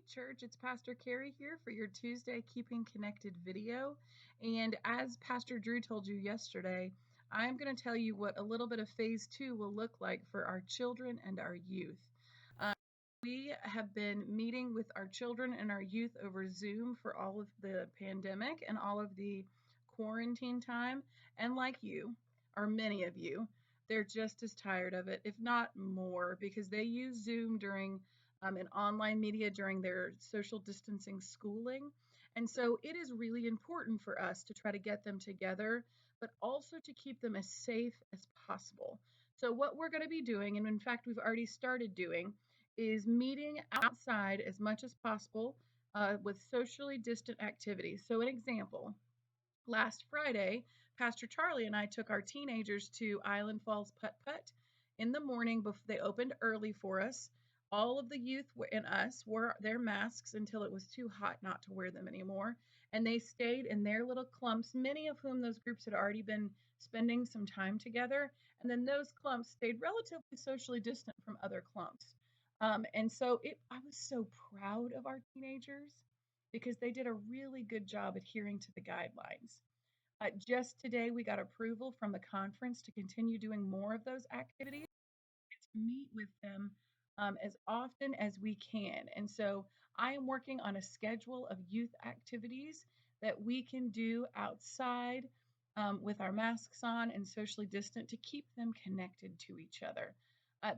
Church. It's Pastor Carrie here for your Tuesday Keeping Connected video. And as Pastor Drew told you yesterday, I'm going to tell you what a little bit of phase two will look like for our children and our youth. Uh, we have been meeting with our children and our youth over Zoom for all of the pandemic and all of the quarantine time. And like you, or many of you, they're just as tired of it, if not more, because they use Zoom during and online media during their social distancing schooling. And so it is really important for us to try to get them together, but also to keep them as safe as possible. So, what we're going to be doing, and in fact, we've already started doing, is meeting outside as much as possible with socially distant activities. So, an example, last Friday, Pastor Charlie and I took our teenagers to Island Falls Putt Putt in the morning before they opened early for us. All of the youth and us wore their masks until it was too hot not to wear them anymore. And they stayed in their little clumps, many of whom those groups had already been spending some time together. And then those clumps stayed relatively socially distant from other clumps. I was so proud of our teenagers because they did a really good job adhering to the guidelines. Just today, we got approval from the conference to continue doing more of those activities, to meet with them as often as we can. And so I am working on a schedule of youth activities that we can do outside with our masks on and socially distant to keep them connected to each other.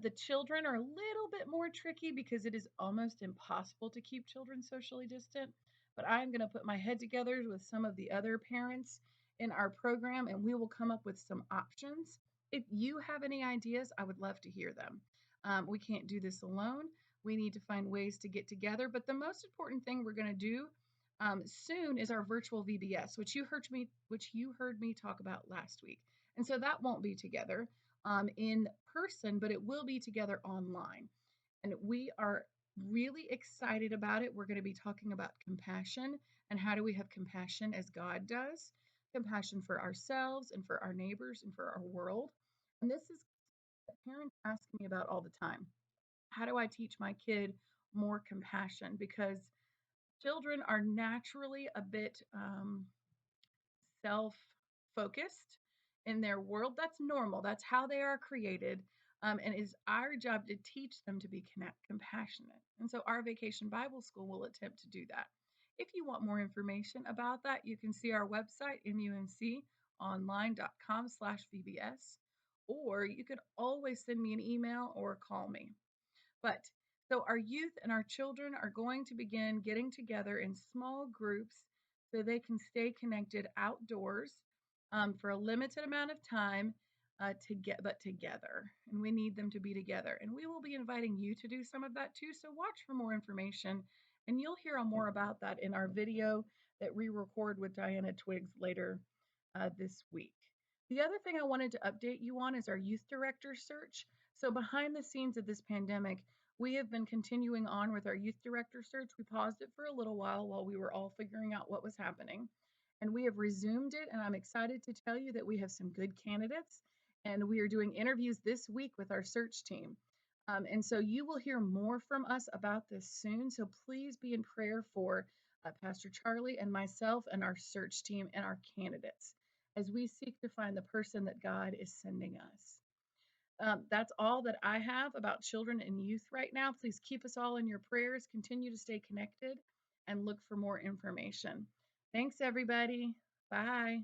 The children are a little bit more tricky because it is almost impossible to keep children socially distant. But I'm going to put my head together with some of the other parents in our program and we will come up with some options. If you have any ideas, I would love to hear them. We can't do this alone. We need to find ways to get together. But the most important thing we're going to do soon is our virtual VBS, which you heard me talk about last week. And so that won't be together in person, but it will be together online. And we are really excited about it. We're going to be talking about compassion and how do we have compassion as God does, compassion for ourselves and for our neighbors and for our world. And this is what parents ask me about all the time. How do I teach my kid more compassion? Because children are naturally a bit self focused in their world. That's normal, that's how they are created. And it's our job to teach them to be compassionate. And so, our Vacation Bible School will attempt to do that. If you want more information about that, you can see our website, munconline.com/VBS, or you could always send me an email or call me. But so our youth and our children are going to begin getting together in small groups so they can stay connected outdoors for a limited amount of time but together. And we need them to be together. And we will be inviting you to do some of that too. So watch for more information and you'll hear more about that in our video that we record with Diana Twiggs later this week. The other thing I wanted to update you on is our youth director search. So behind the scenes of this pandemic, we have been continuing on with our youth director search. We paused it for a little while we were all figuring out what was happening. And we have resumed it, and I'm excited to tell you that we have some good candidates, and we are doing interviews this week with our search team. And so you will hear more from us about this soon. So please be in prayer for Pastor Charlie and myself and our search team and our candidates as we seek to find the person that God is sending us. That's all that I have about children and youth right now. Please keep us all in your prayers. Continue to stay connected and look for more information. Thanks, everybody. Bye.